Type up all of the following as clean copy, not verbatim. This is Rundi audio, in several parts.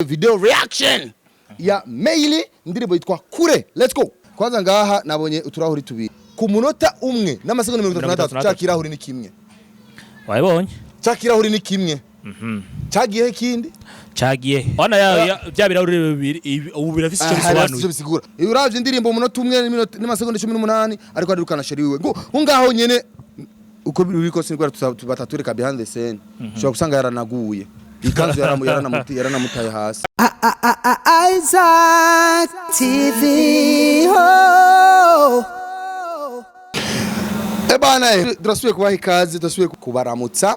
Video reaction ya Meilli indirimbo yitwa Kure. Let's go. Kwanza ngaha nabonye uturahuri tubiri ku munota umwe n'amasegonda 33 cyakirahuri ni kimwe. Wayibonye? Cyakirahuri ni kimwe. Cyagiye kindi? Cyagiye. Ona bya birahuri bibiri ubu birafise icyo bisobanuye. Bisigura. Uravye indirimbo umunota umwe n'amasegonda 18 ariko arukana sheri wiwe. Ngaho nyene uko biriko sinigwa tubatatureka behind the scene. Shobora kusanga yaranaguye. Ikanzu yaranamutaye hasi. Isaac TV ho. Ebana drasuye kubaha ikaze drasuye kubaramutsa.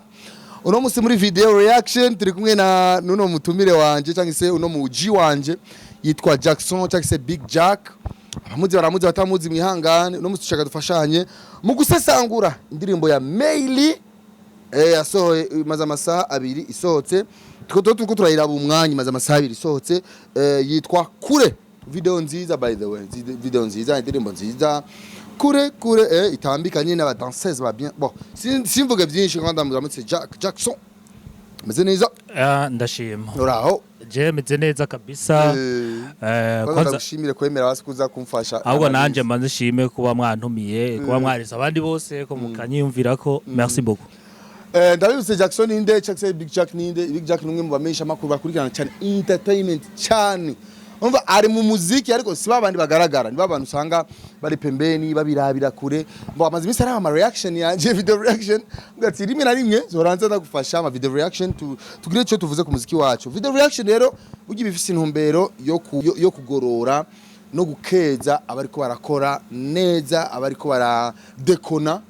Uno musi muri video reaction turi kumwe na nuno mutumire wanje cyangwa se uno muji wanje yitwa Jackson cyangwa se Big Jack. Abamuzi baramuzi batamuzi mwihangane uno musi tushaka dufashanye mu gusesangura indirimbo ya Meilli yasohoye maze amasaha abiri isohotse tuko turayiraba umwanya maze amasaha abiri isohotse yitwa Kure. Video nziza by the way, video nziza indirimbo nziza Kure itambikanye n'aba danseuses ba bien. Bon simvuge byinshi kandi ndamutse Jackson meze neza ndashima uraho je meze neza kabisa kwanza gushimire kwemera basi kuza kumfasha ahubwo nanje manze shime kuba mwantumiye kuba mwarisa abandi bose ko mukanyiyumvira ko merci beaucoup. Ndabibutse Jackson ninde cyangwa Big Jack ninde. Big Jack numwe mu bamenyesha makuru bakurikirana cyane entertainment cyane. Umva ari mu muziki ariko si babandi bagaragara ni babantu usanga bari pembeni babirabira kure. Mbo amaze imisi ari ama reaction yanje video reaction ngati rimwe na rimwe zoranza ndagufasha ama video reaction tugire cyo tuvuze ku muziki wacu. Video reaction rero ugi bifise intumbero yo kugorora no gukeza abariko barakora neza abariko baradekona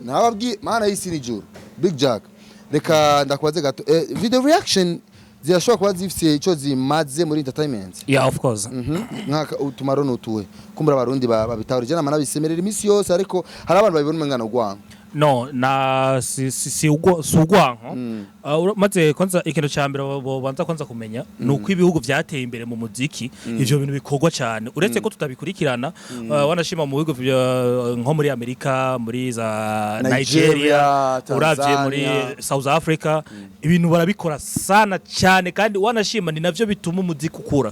nababwi mana yisi ni juru. Big Jack reka ndakwaze gato video reaction zirashobora kuba zifise ico zimaze muri entertainment. Yeah, of course. Nkaka utumaro nutuwe kumbura abarundi babitahurije namana bisemerera imisi yose ariko hari abantu babibona umengana ugwanko. No na si ugwanko maze kwanza ikintu cyambere banza kwanza kumenya nuko ibihugu byateye imbere mu muziki ivyo bintu bikorwa cyane uretse ko tutabikurikirana wanashima mu bihugu nko muri Amerika muri za Nigeria uravye muri South Africa ibintu barabikora sana cyane kandi wanashima ni navyo bituma umuziki ukura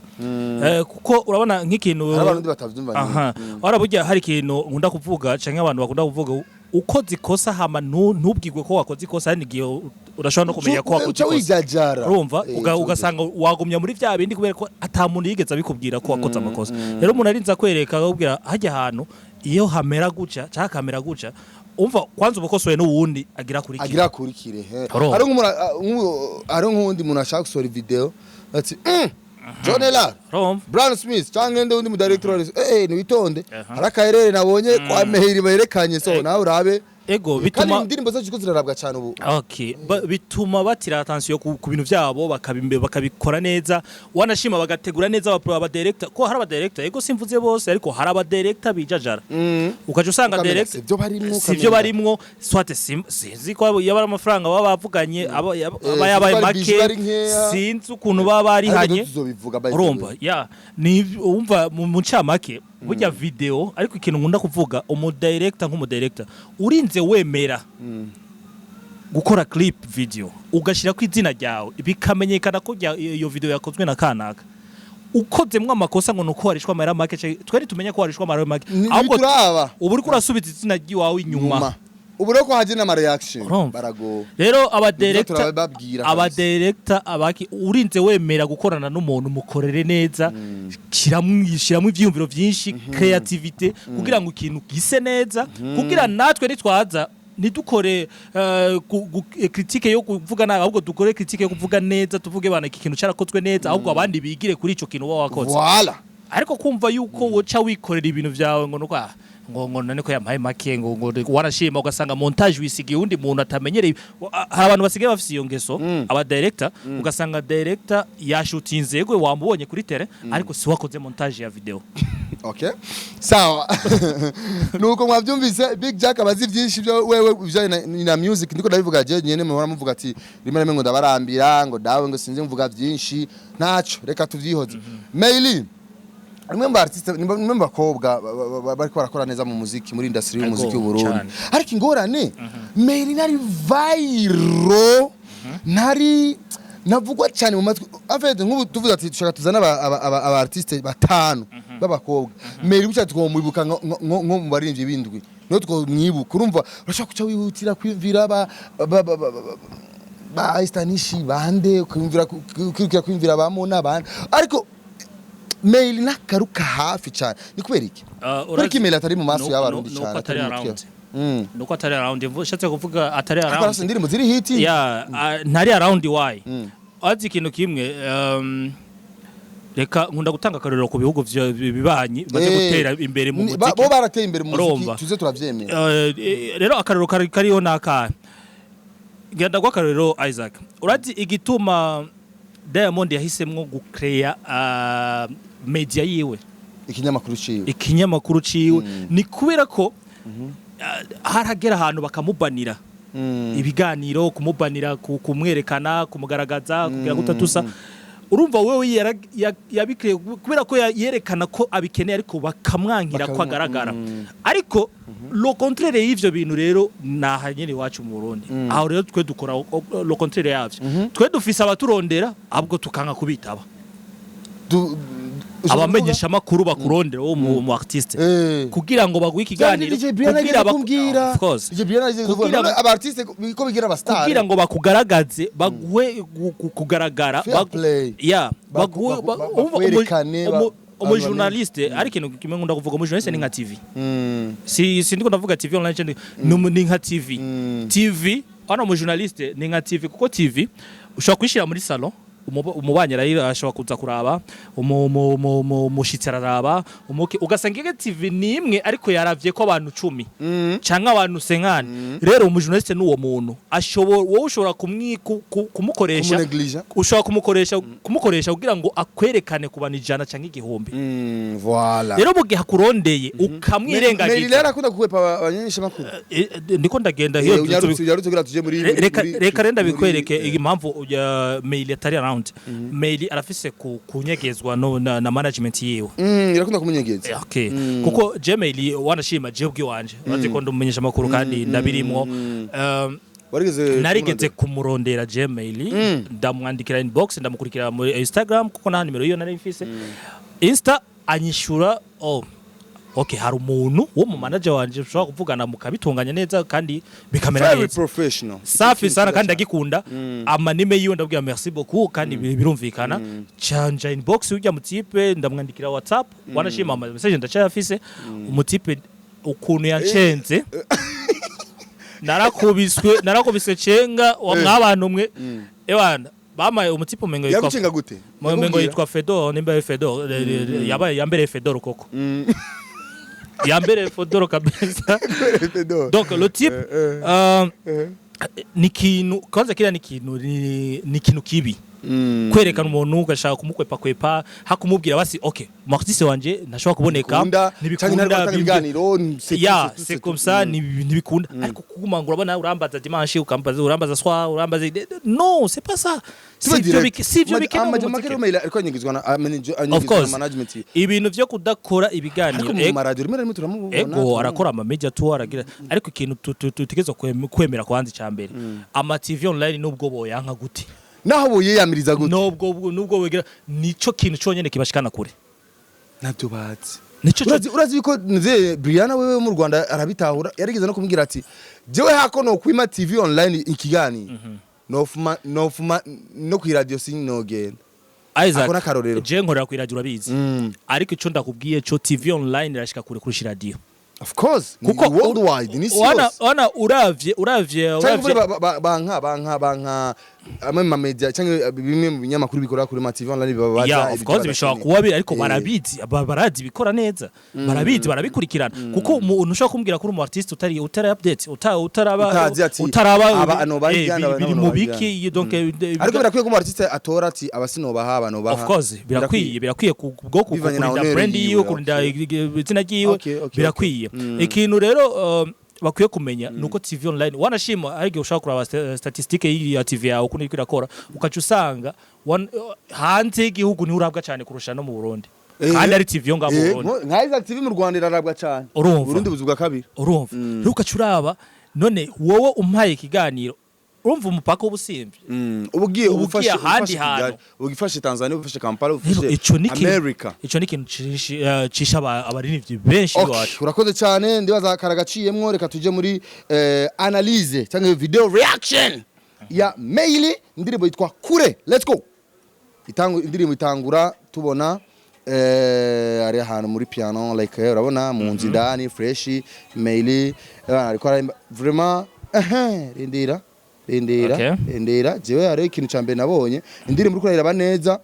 kuko urabona nk'ikintu abantu batavyumva waraburya hari ikintu nkunda kuvuga canke abantu bakunda kuvuga uko zikosa hama ntubwirwe ko wakoze ikosa ari ngiye urashobora no kumenya ko wakoze ikosa urumva ugasanga wagumya muri vya bindi kubera ko atamuntu yigeze abikubwira ko wakoze amakosa rero umuntu arinza kwereka akubwira hajya ahantu iyo hamera guca cyangwa kamera guca umva kwanza ubukosoye n'uwundi agira kurikire ari nk'undi muntu ashaka gusora video ati Jonela Brown Smith cyangwa ndende undi mu director ni witonde harakaherere nabonye kwa Meilli berekanye so nawe urabe ego bituma indirimbo zacu ko zirarabwa cyane ubu. Okay bituma batira attention ku bintu byabo bakabikora neza wanashima bagategura neza aba director ko hari aba director ego simvuze bose ariko hari aba director bijajara ukaje usanga director sivyo barimwo swate sinzi ko yabara amafaranga baba bavuganye abayabaye make sinzi ukuntu baba barihanye urumva ya ni umva mu ncamake burya video ariko ikintu nkunda kuvuga umudirector nk'umudirector urinze wemera gukora clip video ugashira ku izina ryawe bikamenyekana ko iyo video yakozwe na kanaka ukozemwe amakosa ngo nuko warishwa amara make twari tumenya ko warishwa amara make ahubwo ubu uri kurasubiza izina ryawe inyuma ubu reko haje na reaction barago rero aba director abaki urinze wemera gukorana n'umuntu mukorere neza shiramwe ivyumviro byinshi creativity kugira ngo ikintu gise neza kugira natwe nitwaza nidukore critique yo kuvuga nawe ahubwo dukore critique yo kuvuga neza tuvuge bana iki kintu cyarakozwe neza ahubwo abandi bigire kuri ico kintu wakoze voilà ariko kumva yuko woca wikorera ibintu byawe ngo nuko ngo naniko yamaye make ngo warashima ugasanga montage wisigiye undi muntu atamenyereye hari abantu basigaye bafise iyo ngeso aba director ugasanga director yashutinze yego wambonye kuri tele ariko si wakoze montage ya video. Okay sawa nuko mwavyumvise Big Jack abazi byinshi byo wewe bijanye na music ndiko ndabivuga je nyene muhora muvuga ati rimwe ngo ndabarambira ngo dawe ngo sinzi mvuga byinshi ntaco reka tuvyihoze. Meilli Remember artiste remember kobwa bariko barakora neza mu muziki muri industry y'umuziki w'Uburundi ariko ingorane Meilli nari viral nari navugwa cyane mu matwi afite nk'ubu tuvuze ati dushaka tuzana aba artiste batanu b'abakobwa Meilli bucya twomwibuka nko mu baririmbyi bindwi no twomwibuka urumva urashaka kuca wihutira kwimvira ba Estanishi bande kwimvira bamona bande ariko Meilli nakaruka hafi cyane ni kubera iki ariko Meilli atari mu maso y'abarundi cyane nuko atari around nshatse kuvuga atari around akora sindirimo ziri hit ntari around why azi ikintu kimwe reka nkunda gutanga akarero ku bihugu bibanyi baje gutera imbere mu muziki bo barateye imbere mu muziki tuze turavyemera rero akarero kariho naka genda gwa akarero Isaac urazi igituma Diamond yahisemwo gucreate media yiwe ikinyamakuru ciwe ni kubera ko haragera ahantu bakamubanira ibiganiro kumubanira kumwerekana kumugaragaza kugira gutatusa urumva wewe yabikriye kubera ko yerekana ko abikeneye ariko bakamwankira ko agaragara ariko lo contraire y'ivyo bintu rero nahanyene wacu mu Burundi aho rero twe dukora lo contraire yavyo twe dufise abaturondera ahubwo tukanka kubitaba abamenyesha makuru bakurondera wo mu artiste kugira ngo bagwe ikiganiro kugira of course aba artiste biko bigira aba star kugira ngo bakugaragaze bagwe kugaragara bagwe umu journaliste ari kintu kimwe ngunda kuvuga umu journaliste ni nka TV si ndiko ndavuga TV online ni nka TV ana umu journaliste ni nka TV kuko TV ushobora kwishira muri salon umubanye rero ashobora kuza kuraba umushitsi araraba ugasanga iyo TV ni imwe ariko yaravye ko abantu 10 canke abantu 50 rero umujournaliste n'uwo muntu wowe ushobora kumukoresha ushobora kumukoresha kugira ngo akwerekane ku bantu 100 canke 1000 voilà rero mugihe akurondeye ukamwirengagiza Meilli rero akunda kukwepa abanyesha makuru ndiko ndagenda hiyo tugira tuje muri reka renda bikwereke impamvu ya Meilli atari Meilli arafise kunyegezwa na management yiwe irakunda kumunyegeza okay kuko je Meilli wanashima je ubwi wanje urazi ko ndumenyesha makuru kandi ndabirimwo narigeze kumurondera je Meilli ndamwandikira inbox ndamukurikira muri Instagram kuko na nimero iyo nari mfise Insta anyishura okay hari umuntu wo mu manager wanje ushobora kuvugana mukabitunganya neza kandi bikamera neza very professional safi sana kandi agikunda amanime yiwe ndabwira merci beaucoup kandi birumvikana chanja inbox ujya mu type ndamwandikira WhatsApp wanashima message ndacayafise umutipe ukuntu yancenze narakubiswe cenga wa mwabantu mwe ewana bamaye umutipe umengo yitwa yagucenga gute umengo yitwa Fedor nimba Fedor yabaye yambere Fedor koko yambere Fedor kabisa donc le type ni kintu kwanza kila ni kintu kibi kwerekana umuntu ugashaka kumukwepa hakumubwira basi okay artiste wanje ntashobora kuboneka nibikunda biganiro c'est comme ça nibikunda ariko kuguma ngo urabona urambaza dimanche urambaza soir urambaza non c'est pas ça si byo bikena Meilli ariko anyigizwa na management ibintu byo kudakora ibiganiro mu maradio rimwe turamubona ego arakora ama media tour aragira ariko ikintu tutegezo kwemera kwanza cyambere ama TV online nubwo boyanka gute naho boyeyamiriza gute nubwo wegera nico kintu cyonyene kibashikana kure nabyo batsi urazi ko nze Brianna wewe mu Rwanda arabitahura yarigeze no kumbwira ati jewe hako no kwima TV online ikigani no ku radio sinogenda Isaac je nkorera ku radio urabizi ariko ico ndakubwiye cyo TV online irashika kure kurusha radio of course kuko worldwide ni wana uravye banka ama media cyangwa bimwe mu binyamakuru bikora kuri TV online babaza of course bishobora kuba ariko barazi bikora neza barabikurikirana kuko umuntu ushaka kumbwira kuri umu artiste utari update utaraba mu biki donc ariko birakwiye ko umu artiste atora ati abasinobaha abanobaha of course birakwiye kubwo kurinda brand yiwe kurinda izina ryiwe birakwiye ikintu rero bakwiye kumenya nuko TV online wanashima ariko ushaka kuraba statistique ya TV yawe ukuntu ikora ukacu usanga hanze y'igihugu ni urabwa cyane kurusha no mu Burundi kandi ari TV yo ngabo Burundi nka Isaac TV mu Rwanda irarabwa cyane Burundi buzubwa kabiri urumva ruka curaba none wowe umpaye ikiganiro urumva umupaka ubusimvye ubugiye ubugiye ahandi hantu ugifashe Tanzania ugifashe Kampala rero ugifashe America ico ni ikintu cisha abarinivyi benshi iwacu urakoze cyane ndibaza karagaciyemwo reka tuje muri analyse cyangwa video reaction ya Meilli indirimbo yitwa Kure. Let's go. Indirimbo itangura tubona ari ahantu muri piano like urabona mu nzu ndani fresh Meilli ariko vraiment rindira jewe ari ikintu cyambere nabonye indirimbo uriko iraba neza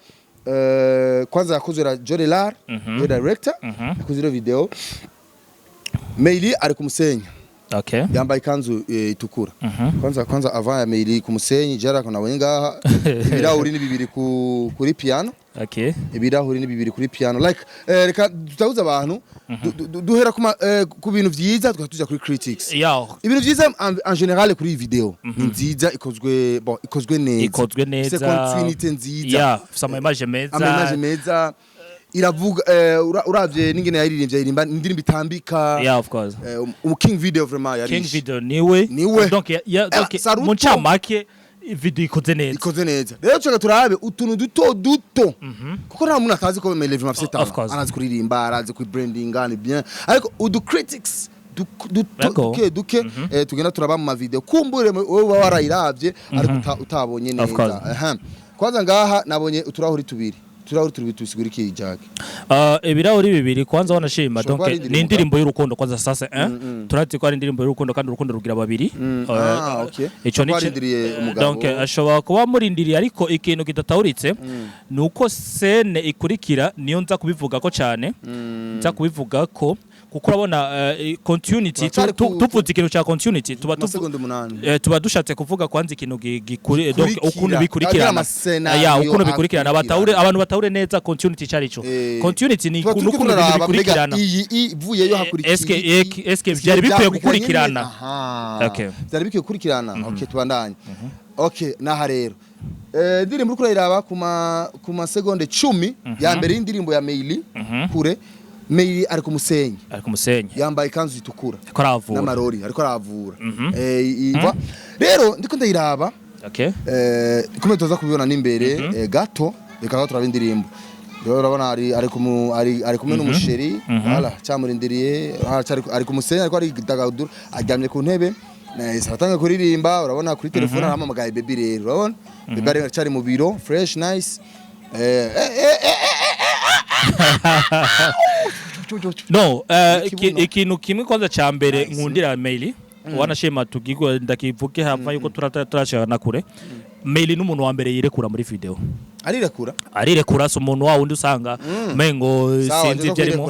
kwanza yakozwe na Jorelar the director yakozwe video Meilli ari ku musenyi yambaye ikanzu itukura kwanza avant ya Meilli ku musenyi jara ko nabonye ngaha ibirahuri ni bibiri kuri piano ibirahuri ni bibiri kuri piano like reka tutabuza abantu duhera ku bintu vyiza tukatuja kuri critics ibintu vyiza en general kuri video nziza ikozwe neza c'est continuité nziza sama image meza iravuga uravye ningene yaririmvye indirimbo itambika of course King video vraiment yari King video niwe donc mu ncamake video ikoze neza rero cyo turabe utuntu duto kuko nta muntu atazi ko Meilli vraiment afite talent arazi kuririmba arazi ku branding ani bien ariko udu critics duke tugenda turaba mu video kumbure wowe warayiravye ariko utabonye neza kwanza ngaha nabonye uturahuri tubiri tusigura iki jake ibirahuri bibiri kwanza wanashima donc ni indirimbo y'urukundo kwanza sasa turati ko ari indirimbo y'urukundo kandi urukundo rugira babiri ico ni donc ashobora kuba murindiriye ariko ikintu kidatawuritse nuko scene ikurikira niyo nza kubivuga ko cyane nza kubivuga ko kuko urabona continuity tuvuze ikintu cya continuity tuba dushatse kuvuga kwanza ikintu gikuri donc ukuntu bikurikirana ukuntu bikurikirana abantu batahure neza continuity cyarico continuity ni ukuntu bikurikirana iyi ivuyeyo hakurikira eske byari bikwiye gukurikirana byari bikwiye gukurikirana tubandanye naha rero indirimbo uriko iraba ku masegonde 10 ya mbere y'indirimbo ya Meilli Kure Meilli ari ku musenyi yambaye ikanzu itukura n'amarori ariko aravura rero ndiko ndayiraba kumwe toza kubibona n'imbere gato reka turaba indirimbo rero urabona ari kumwe n'umusheri cyamurindiriye ari ku musenyi ariko ari dagadura aryamye ku ntebe saratanga kuririmba urabona kuri telefone aramamagaye baby rero urabona baby ari cyari mu biro fresh nice no ikintu kimwe kwanza ca mbere nkundira Meilli wanashema tugigwa ndakivuge hava yuko turashana kure Meilli n'umuntu wa mbere yirekura muri video arirekura so umuntu wa wundi usanga mengo sinzi byarimo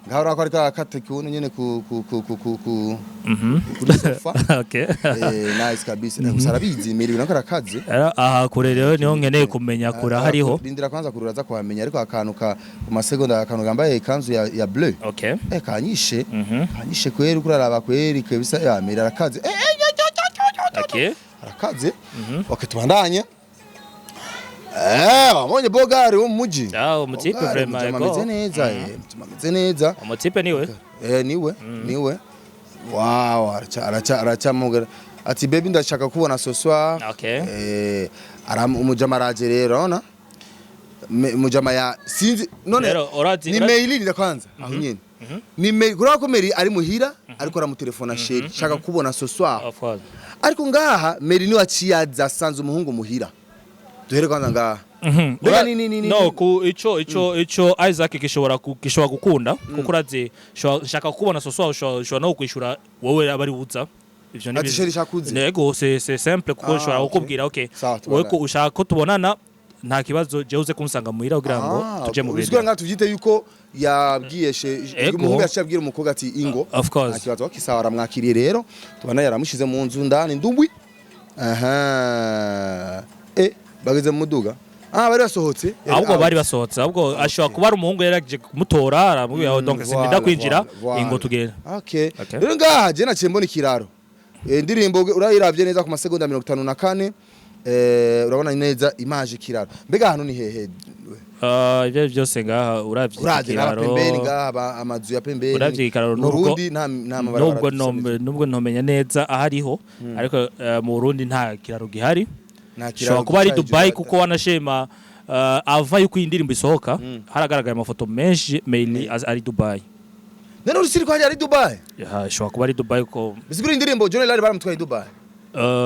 ngahora ko ariko akate kuntu nyene ku sofa nice kabisa musarabizi Meilli nako rakaze aha kure rero niho nkeneye kumenya kura hariho rindira kwanza kururaza kwamenya ariko akanuka ku masegonda akantu gambaye ikanzu ya bleu kanyishe kweri kuraraba kweri kabisa ya Meilli rakaze arakaze tubandanye wabonye bogari wo muji umutipe vraiment ameze neza umutipe niwe wow aracamugara ati baby ndashaka kubona soswa umujama raje rero na umujama ya sinzi none ni Meilli ndakwanza aho nyene ni Meilli kuri ko Meilli ari muhira ariko aramutelefona sheri shaka kubona soswa ariko ngaha Meilli ni waciyaza sanze umuhungu muhira duhere kwanza ngaha no ku ico Isaac gishobora gukunda kuko uraze shaka kubona soswa ushobora no kwishura wowe abari buza ivyo ni nego c'est simple kuko ushobora gukubwira wowe ko ushaka ko tubonana nta kibazo je uze kumusanga muhira kugira ngo tuje mu bintu nga tuvyite yuko yabwiye umuhungu yacabwira umukobwa ati ingo akibazo akisawa aramwakiriye rero tubana yaramushize mu nzu ndani ndubwi bageze mu muduga bari basohotse ahubwo bari basohotse ahubwo ashobora kuba ari umuhungu yaraje kumutora aramubwira donc sindida kwinjira ingo tugera rero ngaha je naciye mbona ikiraro indirimbo urayiravye neza ku masegonda 54 urabona neza image ikiraro mbega hano ni hehe Ibyo byose ngaha uravye ikiraro pembeni ngaha amazu ya pembeni uravye ikiraro Burundi nta mabarabara nubwo ntomenya neza ahariho ariko mu Burundi nta kiraro gihari shobora kuba ari Dubai kuko wanashema ava yuko indirimbo isohoka haragaragaye amafoto menshi Meilli ari Dubai none urusiri ko ari Dubai shobora kuba ari Dubai ko bisigura indirimbo Jonelari baramutwaye Dubai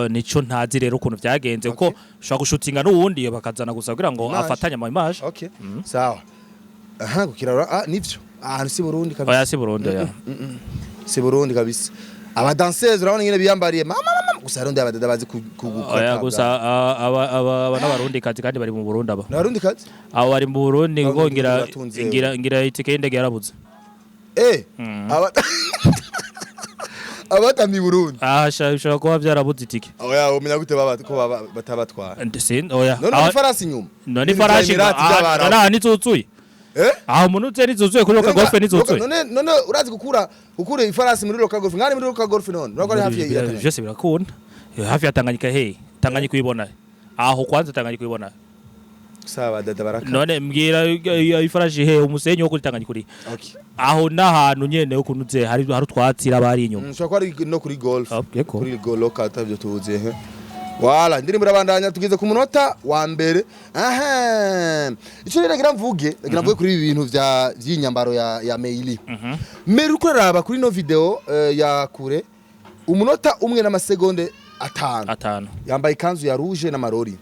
nico ntazi rero ukuntu byagenze kuko ushaka gushutinga n'uwundi bakazana gusa kugira ngo afatanye ama image okay sawa Kugira nivyo si Burundi kabisa oya si Burundi oya si Burundi kabisa aba danseurs urabona nyine biyambariye mama gusa rundi abadada bazi kugukora oya gusa aba n'abarundi kazi kandi bari mu Burundi aba n'abarundi kazi abo bari mu Burundi ngo ngira itike y'indege yarabuze abatamye Burundi shaka kuba byarabuze itike oya umenya gute ko batabatwara oya none ifarasi nyuma none ifarasi ni tsutsuye umuntu utse ni tsutsuye kuri local golf ni tsutsuye none urazi gukura ifarasi muri local golf ngani muri local golf none urako ari hafi ya byose birakunda hafi ya Tanganyika Tanganyika uyibona aho kwanza Tanganyika uyibona sawa dada baraka none mbwira ifarashi umusenyi wo kuri Tanganyika kuri aho nahantu nyene yo kunuze hari utwatsira bari inyuma nshaka ari no kuri golf kuri local tavyo tuze wala ndirimbo rabandanya tugeze ku munota wa mbere ico rero ngira mvuge kuri ibi bintu vy'inyambaro ya Meilli Meilli uko raba kuri no video ya kure umunota umwe n'amasegonde atanu yambaye ikanzu ya rouge n'amarori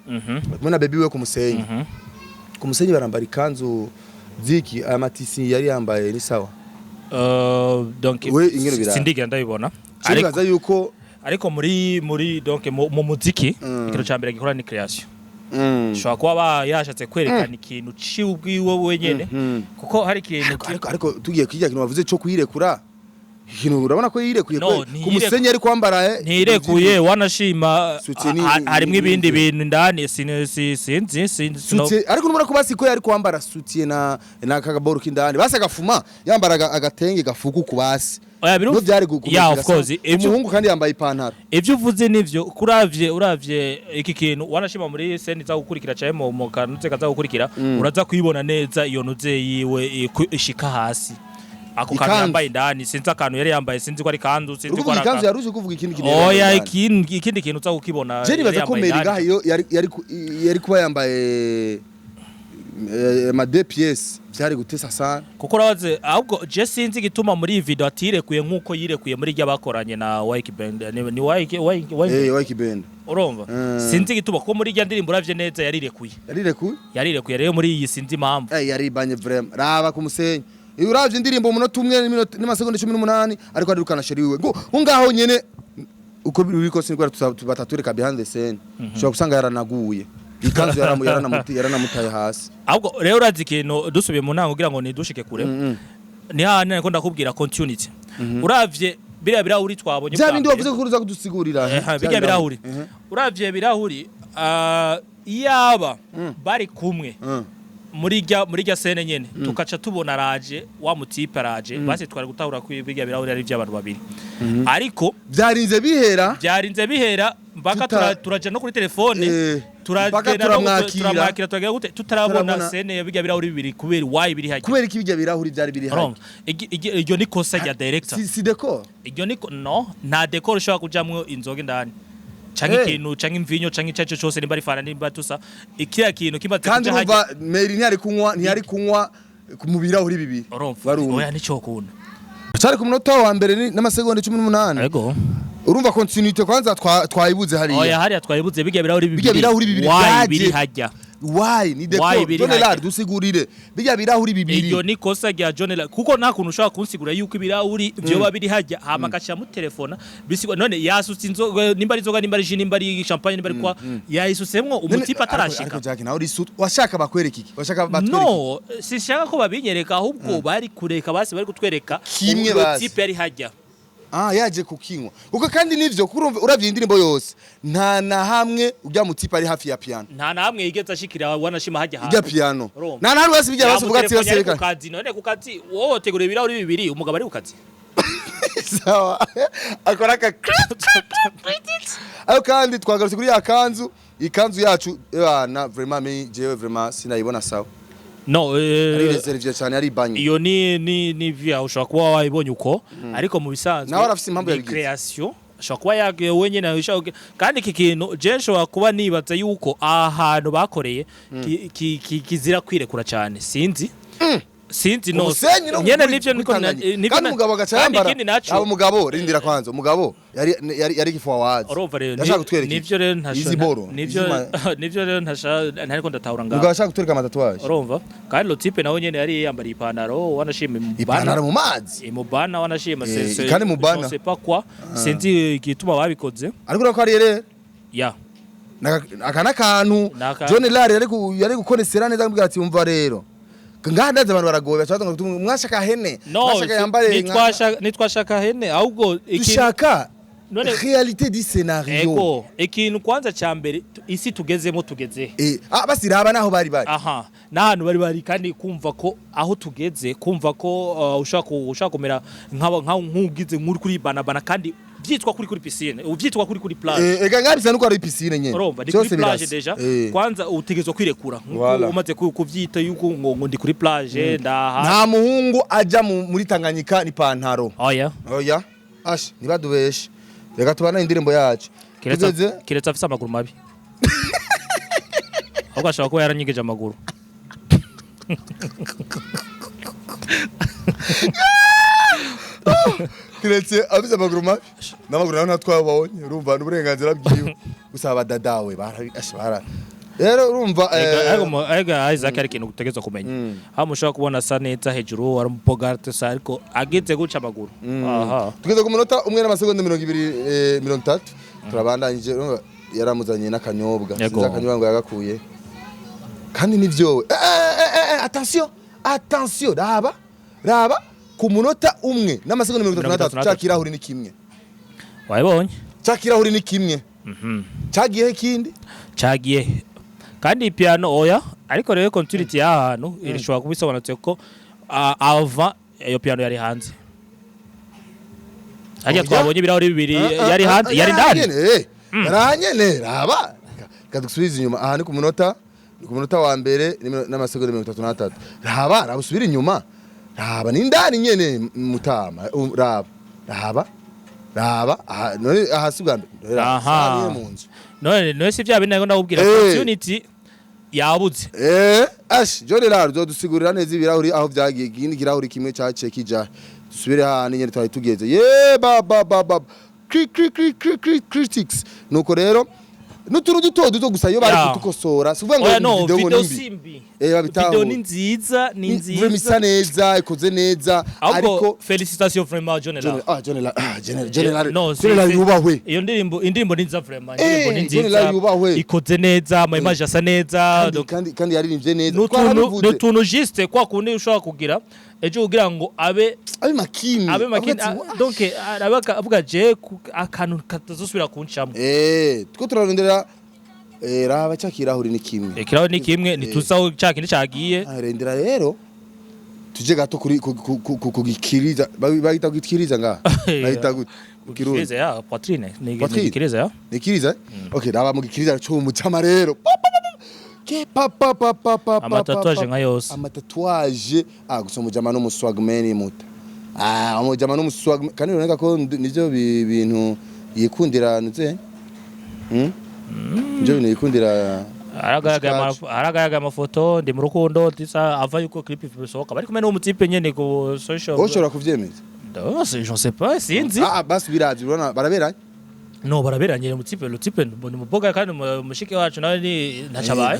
kumwe na baby we ku musenyi barambara ikanzu ziki amatisi yari yambaye ni sawa donc sindigira ndabibona ariko muri donc mu muziki ikintu cyambere gikora ni creation shobora kuba yashatse kwerekana ikintu ciubwiwe wenyene kuko hari ikintu ariko tugiye kijya kintu bavuze cyo kuyirekura ikintu urabona ko yirekuye ku musenyi ari kwambara ntirekuye wanashima harimo ibindi bintu ndani sinzi ariko numara ko basiko yari kwambara soutien na kagaboru kindani basagafuma yambara agatenge gafuku kubasi no byari of course umuhungu kandi yambaye ipantaro ivyo uvuze nivyo uravye iki kintu wanashima muri scene za gukurikira caye mu kanutse kaza gukurikira uraza kuyibona neza iyo nuze yiwe ishika hasi ako kantu yambaye ndani sinzi akantu yari yambaye sinzi ko ari kanzu sinzi ko ari kanzu yaruje kuvuga ikindi kintu oya ikindi kintu uza kukibona je nibaza ko Meilli iyo yari kuba yambaye ma deux pièces byari gutesa sana kuko urabaze ahubwo je sinzi gituma muri iyi video atirekuye nkuko yirekuye muri rya bakoranye na Wike Band ni Wike Band urumva sinzi gituma kuko muri rya ndirimbo uravye neza yarirekuye rero muri iyi sinzi impamvu yari banye vraiment raba ku musenyi uravye indirimbo umunota umwe n'amasegonda 18 ariko arirukana sheri wiwe ngo ngaho nyene uko biriko sinigwa batatureka behind the scene shobora kusanga yaranaguye ikanzu yaranamutaye hasi ahubwo rero urazi ikintu dusubiye mu ntango kugira ngo nidushike kure ni hane nako ndakubwira continuity uravye birahuri twabonye bya bindi wavuze ko uruza kudusigurira birahuri uravye birahuri yaba bari kumwe muri rya scene nyene tukaca tubona raje wa mutipe raje basi twari gutahura ko ibirya birahuri ari by'abantu babiri ariko byarinze bihera mpaka turaje no kuri telefone turamwakira turagira gute tutarabona scene ya birya birahuri bibiri kubera why biri haje kubera iki birya birahuri byari biri haje iryo ni kosa rya director si decor iryo ni no nta decor ushobora kujamwe inzoga ndani canke ikintu canke imvinyo canke icyaco cyose nimba rifana nimba tusa ikiya kintu kimaze kuja haje kandi Meilli ntiyari kunywa mu birahuri bibiri oya nico kuntu cyari ku munota wa mbere n'amasegonda 18 yego urumva continuité kwanza twayibuze hariya oya hariya twayibuze bijya birahuri bibiri biri hajya why ni decor Jonelari dusigurire bijya birahuri bibiri iyo ni kosa rya Jonelari kuko nta kuntu ushaka kunsigura yuko ibirahuri byo biri hajya hama gacha mu telefona bisigwa none yasutse inzoga nimba ari inzoga nimba ari nimba ari champagne nimba ari kwa yayisusemwo umutipa atarashika ariko Jack nawe risut washaka bakwereka iki washaka batwereka no sishaka ko babinyereka ahubwo bari kureka basi bari kutwereka kimwe basi umutipa yari hajya yaje kukinywa uko kandi nivyo kurumva uravye indirimbo yose nta na hamwe ujya mutipa ari hafi ya piano nta na hamwe yigeze ashikira wanashima hajya hafi ya piano nta na hamwe basi bijya basi vuga ati yose reka kukazi none kukazi wowe tegura ibirahuri bibiri umugabo ari kukazi sawa akora ka ayo kandi twagarutse kuri ya kanzu ikanzu yacu na vraiment jewe vraiment sinayibona sawa no ari reserve cyane ari banye iyo ni via ushobora kuba wayibonye uko ariko mu bisanzwe nawe arafise impamvu yabigize creation ushobora kuba yagiye wenyine kandi iki kintu je nshobora kuba nibaza yuko ahantu bakoreye kizira kwirekura cyane sinzi no nyene nivyo niko kandi umugabo agacambara abo mugabo rindira kwanza umugabo yari gifu wazi ndashaka gutwereka nivyo rero nivyo ntariko ndatahura ngaho umugabo ashaka gutwereka amatatuwaje urumva kandi lo type nawe nyene yari yambara ipantaro wanashima ipantaro mu mazi mubana wanashima kandi mubana c'est pas quoi sinzi igituma babikoze ariko urako ari rero ya akana kantu John Lari yari gukoresera neza mbwira ati umva rero ngahandaze abantu baragoye bashaka mwashaka hene mwashaka yambare nitwashaka hene ahubwo dushaka réalité du scénario ego ikintu kwanza cyambere isi tugezemo tugeze basiraba naho bari aha nahantu bari kandi kumva ko aho tugeze kumva ko ushaka kumera nk'ugize nk'uri kuri banabana kandi vyitwa kuri piscine uvyitwa kuri plage ega ngabisa nuko ari piscine nyene urumva ndi kuri plage deja kwanza utegezwa kwirekura umaze kuvyita yuko ngo ndi kuri plage ndaha nta muhungu aja muri Tanganyika ni pantaro oya ash nibadubeshe reka tubana indirimbo yacu kiretse afise amaguru mabi ahubwo ashaka ko yaranyigeje amaguru kiretse afise amaguru mabi n'amaguru naho natwabonye urumva n'uburenganzira bwiwe gusaba dadawe bara rero urumva ega Isaac ari kintu gutegezwa kumenya hamushaka kubona sa neza hejuru ari umupogarte sa ariko ageze guca amaguru aha tugeze ku munota umwe n'amasegonda 230 turabandanyije yaramuzanye n'akanyobwa sinza akanyobwa ngo yagakuye kandi nivyo attention raba ku munota umwe n'amasegonda 33 cyakirahuri ni kimwe wayibonye cyakirahuri ni kimwe cyagiye kindi cyagiye kandi piano oya ariko rero continuity y'ahantu irishobora kubisobanutse ko ava iyo piano yari hanze ajya twabonye ibirahuri bibiri yari hanze yari ndani yaranyene raba kadusubiza inyuma aha ni ku munota wa mbere n'amasegonda 33 raba usubira inyuma raba ni ndani nyene mutama raba aha sibwa raba mu nzu none si bya bintu ndakubwira opportunity yabuze ash John Lari dusigurira neza ibirahuri aho byagiye gindi kirahuri kimwe cyace kija dusubire ha nyene twari tugeze baba critics nuko rero nutuntu duto gusa yo bari kutukosora sivuga ngo video simbi video ni nziza misa neza ikoze neza ariko felicitation vraiment John Lari yubahwe iyo indirimbo ni nziza vraiment indirimbo ni nziza ikoze neza ama image asa neza kandi yaririmbye neza nutuntu juste kwa kundi ushobora kugira ejo kugira ngo abe makini donc avuga je akantu katazosubira kuncamo two turarondera raba cyakirahuri ni kimwe ikirahuri ni kimwe nitusaho cyakindi cyagiye arendera rero tuje gato kuri kugikiriza bagita gukiriza nga bahita gukiriza ya poitrine nikiriza ya nikiriza okay raba mu gikiriza cyo mu cyama rero amatatuwaje nka yose amatatuwaje gusa umujama n'umuswagman muta umujama n'umuswagman kandi ureka ko nivyo bintu yikundira nuze nje bintu yikundira aragaga amafoto ndi mu rukundo tisa ava yuko clip bisohoka bari kumena umutipe nyene ku social oshora kuvyemeza je sais pas sinzi basi biravye urona baraberanye no baraberanye mu type ni muboga kandi mushike wacu nawe ni ntacabaye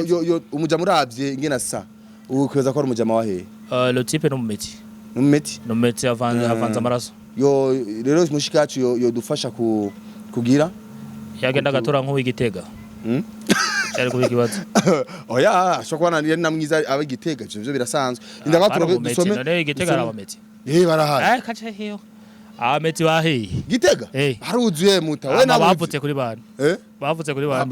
yo umujama uravye ingena sa ukweza ko ari umujama wa he le type no mumeti avanza amaraso yo rero mushike wacu yo dufasha kugira yagenda gatora nko w'igitega cyari kubikibaza oya shokwana ni namwiza abigitega byo birasanzwe indabatura dusome none igitega arabameti barahaye kaca heyo ameti bahe gitega haruzuye muta we na bavutse kuri bana bavutse kuri bana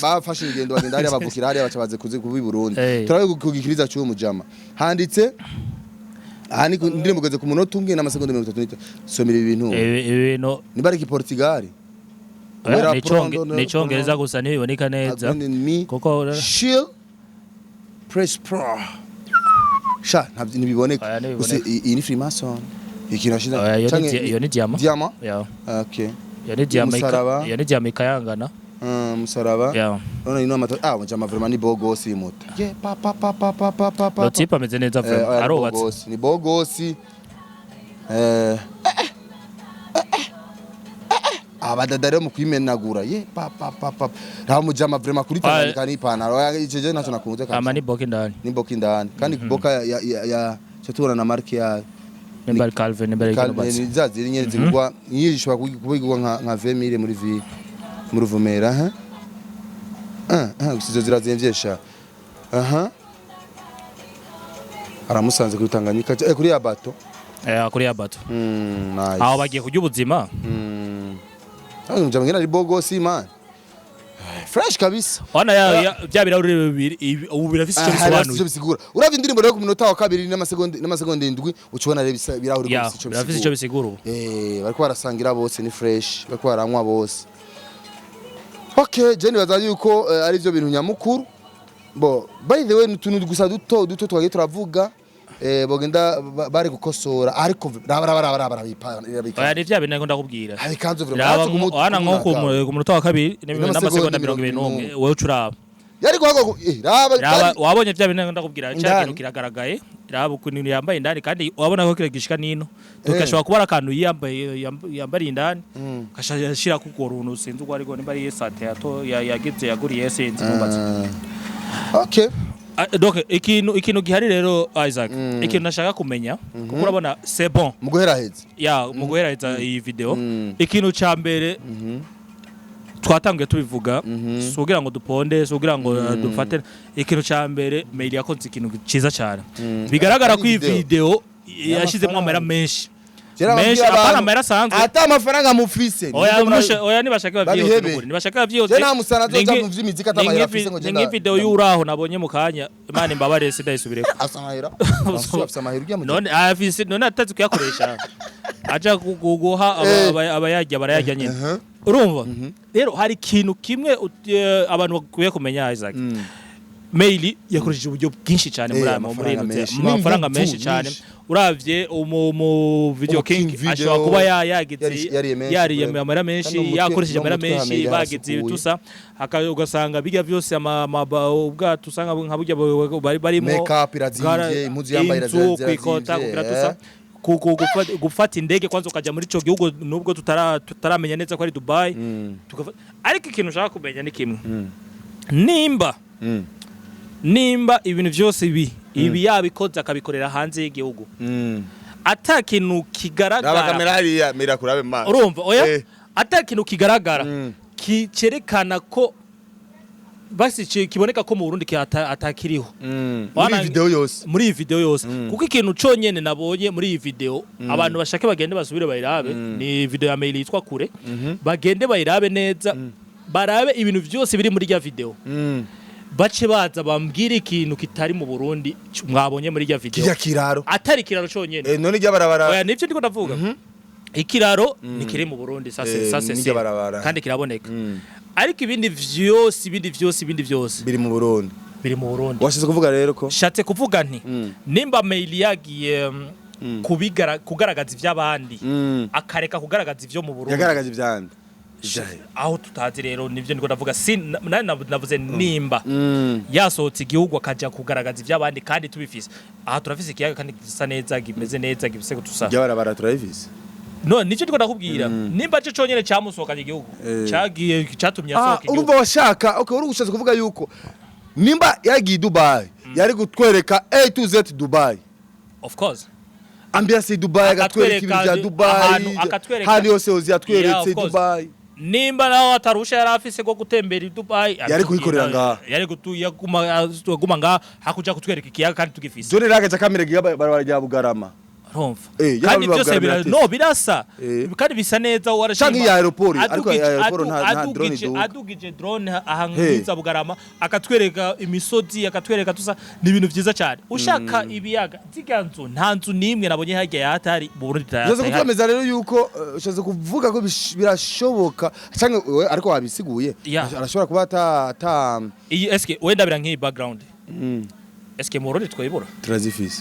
bafashe ingendo bagenda hari abavukira hari abacabaze kubi Burundi turabe kugikiriza cyo mujama handitse aha ni ndirimbo geze ku munota umwe n'amasegonda 33 somera ibintu ni bari ki Portugal ni Cyongereza gusa ntibiboneka neza kuko chill Press Pro sha ntabyo nibiboneka Oya, ntibiboneka. gusa iyi ni Freemason ikintu ashize iyo ni diamant diamant yeah okay iyo ni diamant Umusaraba. iyo ni diamant ikayangana musaraba yeah none ino amato mujama vraiment ni bogosi muta ye pa lo type ameze neza vraiment arobatse ni bogosi abadadare mu kwimenagura ye pa nta mujama vraiment kuri Tanganyika ni panaro ijeje nacho nakunze kandi ama ni boki ndani kandi boka ya chatubona na marke ya Nembari Calvin nembari Calvin zaziri nyene zigwa yishobora kubigwa nka 20000 muri Vumera usizo zirazemvyesha aramusanze kuri Tanganyika kuri yabato kuri yabato nice aho bagiye kujya ubuzima njya ngena ari bogosi man fresh kabisa ona bya birahuri bibiri ubu birafise icyo bisobanuye uravye indirimbo rero ku minota wa kabiri n'amasegonda indwi ucibona rero birahuri birafise icyo bisigura bariko barasangira bose ni fresh bariko baranywa bose okay je nibaza yuko ari byo bintu nyamukuru bo by the way nutuntu gusa duto twagiye turavuga bogenda bari gukosora ariko barabipana oya ni vya bintu ndakubwira ari kanzo vraiment ana nko ku munota wa kabiri n'amasegonda 21 wewe ucuraba yari guhago raba wabonye vya bintu ndakubwira cyane kiragaragaye raba ukuntu yambaye indani kandi wabona ko kiragishika nino tukashobora kuba akantu yambari indani kashashira ku koruntu sinzi uko ariko nimba ari yesate yagitse yaguriye sinzi mubatse okay donc ikintu gihari rero Isaac ikintu nashaka kumenya kuko urabona c'est bon mu guheraheza mu guheraheza iyi video ikintu ca mbere twatangiye tubivuga sugira ngo duponde sugira ngo dufate ikintu ca mbere Meilli yakonze ikintu ciza cyane bigaragara ko iyi video yashizemo amera menshi apana amera sanzwe ata amafaranga mufise oya nibashaka bavyose nibashaka bavyose je nta musana azoja mu vy'imiziki atamahera afise ngo je ngi video yuraho nabonye mu kanya imana imbabare sidayisubireko asamahera afise amahera ugiye mu none afise none atazi kuyakoresha aja kuguha abayajya barayajya nyine urumva rero hari ikintu kimwe abantu bakwiye kumenya Isaac Meilli yakoresheje uburyo bwinshi cyane muri amafaranga menshi cyane uravye mu video king ashobora kuba yagize yari amara menshi yakoresheje amara menshi bagize tusa ugasanga bijya byose ubwato usanga nka burya barimo makeup irazimvye impuzu yambaye irazimvye gufata indege kwanza ukaja muri ico gihugu nubwo tutaramenya neza ko ari Dubai ariko ikintu ushaka kumenya ni kimwe nimba ibintu byose ibi yabikoze akabikorera hanze y'igihugu atakintu kigaragara kamera hariya mirakurabe maso urumva oya atakintu kigaragara kicerekana ko basi kiboneka ko mu Burundi atakiriho muri iyi video yose kuko ikintu conyene nabonye muri iyi video abantu bashake bagende basubire bayirabe ni video ya Meilli yitwa Kure bagende bayirabe neza barabe ibintu byose biri muri ya video bace baza bambwira ikintu kitari mu Burundi mwabonye muri ya video kiraro atari kiraro conyene none rya barabara oya nivyo ndiko ndavuga ikiraro nikiri mu Burundi sase kandi kiraboneka ariko ibindi vyose biri mu Burundi washize kuvuga rero ko shatse kuvuga nti nimba Meilli yagiye kugaragaza ivy'abandi akareka kugaragaza ivyo mu Burundi yagaragaza ivyandi aho tutazi rero nivyo ndiko ndavuga navuze nimba yasohotse igihugu akaja kugaragaza ivy'abandi kandi tubifise aha turafise ikiyaga kandi gisa neza gimeze neza gifise gutusa barabara turabifise no nicyo ndiko ndakubwira nimba cyo conyene cyamusohokanye igihugu cyagiye cyatumye asohoka igihugu urumva washaka uri gushatse kuvuga yuko nimba yagiye Dubai yari gutwereka A to Z Dubai of course ambiance Dubai agatwereka ibintu bya Dubai hali yose yatweretse Dubai nimba naho atarusha yari afise go gutembera i Dubai yari kuyikorera ngaha yari guma ngaha hakuja kutwereka ikiyaga kandi tugifise dore ragaje kamera barabara rya Bugarama kandi byose birasa kandi bisa neza warashaka ya aeroport ariko ya aeroport nta drone adugije drone ahangiza Bugarama akatwereka imisozi akatwereka tusa ni ibintu byiza cyane ushaka ibiyaga ziganzo nta nzu nimwe nabonye hajya yatari mu Burundi tayari yazo kukomeza rero yuko ushaze kuvuga ko birashoboka cyangwa ariko wabisiguye arashobora kuba ata iyi eske wenda bira nk'iyi background eske mu Burundi twayibura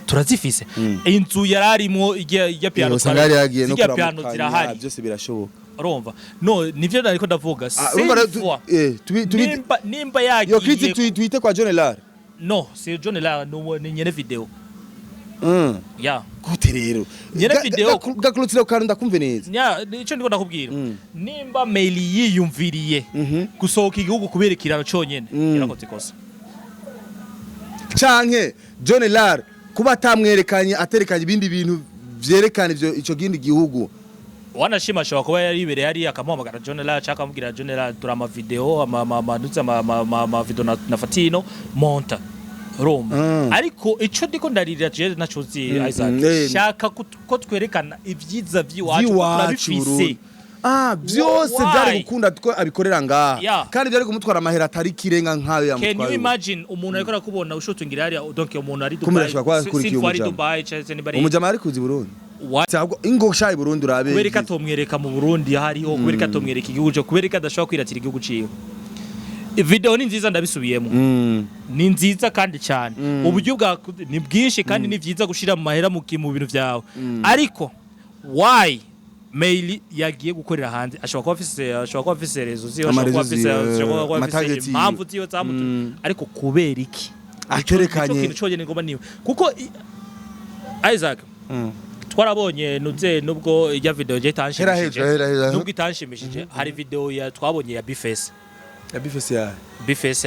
turazifise inzu yararimo ijya piano twari yagiye no piano zirahari byose birashoboka urumva no nivyo nariko ndavuga nimba yagiye yo critique tuite kwa John Lar no si John Lar ni nyene video ya gute rero nyene video gakurutira kandi ndakumve neza nya ico ndiko ndakubwira nimba Meilli yiyumviriye gusohoka igihugu kubera ikiraro conyene yarakoze kosa canke John Lar kuba atamwerekanye aterekanye ibindi bintu vyerekana ivyo ico gindi gihugu wanashima ashobora kuba yari ibereye hariya akamuhamagara John Lar cyangwa akamubwira John Lar turama video ama video na Fatino monta Roma ariko ico ndiko ndarira je nacozi Isaac shaka ko twerekana ivyiza vyiwacu turabifise byose byari gukunda ko abikorera ngaha kandi byari kumutwara amahera atari kirenga nkayo yamutwaye. Can you imagine umuntu ariko kubona ushotungira hariya donc umuntu ari Dubai umujama ari kuzi Burundi ingo shayi Burundi urabe kubereka tomwereka mu Burundi hariho kubereka tomwereka igihugu cyo kubereka adashobora kwiratira igihugu ciwe. Video ni nziza ndabisubiyemo ni nziza kandi cyane uburyo bwa ni bwinshi kandi ni vyiza gushira mu mahera mu bintu vyawe ariko why Meilli yagiye gukorera hanze ashobora kuba afise rezo ziyo ashobora kuba afise impamvu ziyo zamutu ariko kubera iki akerekanye ikintu cyo ngoma niwe kuko Isaac twarabonye nuze nubwo ijya video je tanshimishije nubwo itanshimishije hari video ya twabonye ya Bifese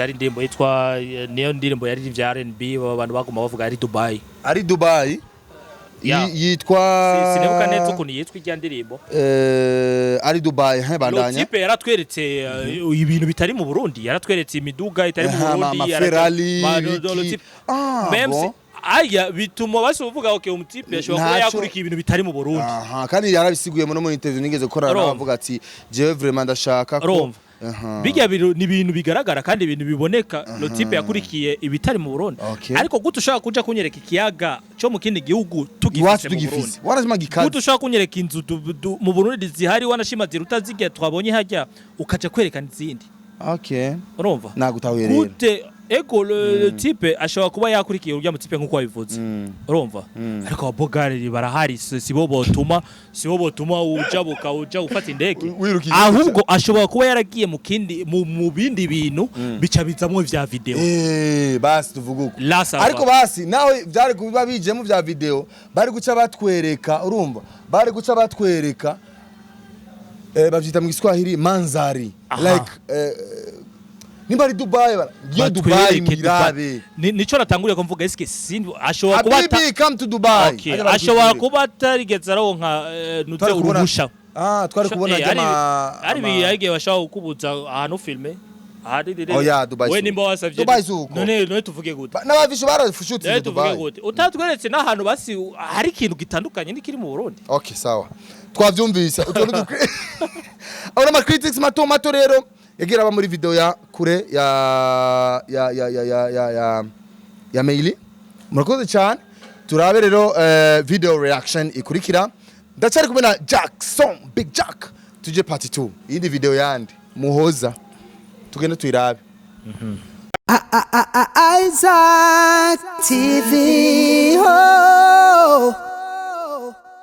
yari ndimbo yitwa niyo ndirimbo yari vya R&B abantu baguma bavuga ari Dubai yitwa sinebuka neza ukuntu yitwa ijya ndirimbo ari Dubai bandanya Tipe yaratweretse ibintu bitari mu Burundi yaratweretse imiduga itari mu Burundi Ferrari aya bituma basuvuga okay umutipe yashobora kuba yakurikiye ibintu bitari mu Burundi kandi yarabisiguye no mu interview nigeze korana avuga ati je vraiment ndashaka ko bijya ni ibintu bigaragara kandi ibintu biboneka Tipe yakurikiye ibitari mu Burundi ariko gute ushaka kuja kunyereka ikiyaga cyo mu kindi gihugu tugifise mu Burundi warazima gikaze gute ushaka kunyereka inzu mu Burundi zihari wanashima zirutazigiye twabonye hajya ukaje kwerekana izindi urumva nagutahuye rero gute ego Tipe ashobora kuba yakurikiye urya mutipe nkuko wabivuze urumva ariko abogari barahari sibo botuma ujabuka uja ufata indege ahubwo ashobora kuba yaragiye mu bindi bintu bica bizamwe vya video basi tuvuga uko ariko basi nawe byari kubiba bijemo vya video bari guca batwereka urumva bari guca batwereka bavyita mu Kiswahili manzari like nimba ari Dubai yo Dubai mirabe nico natanguriye ko mvuga eske ashobora kuba come to Dubai ashobora kuba tarigeze aronka nuze urubusha twari kubona ari biyagiye bashaka kukubuza ahantu filme Dubai we nimba wasavye Dubai zuko none tuvuge gute n'abavisho barafushutse Dubai utatweretse n'ahantu basi hari ikintu gitandukanye n'ikiri mu Burundi sawa twavyumvise utuntu abona ma critics mato rero yagira aba muri video ya kure ya Meilli murakoze cyane turabe rero video reaction ikurikira ndacari kubona Jackson Big Jack tuje part 2 iyi video yandi muhoza tugende tuyirabe Isaac TV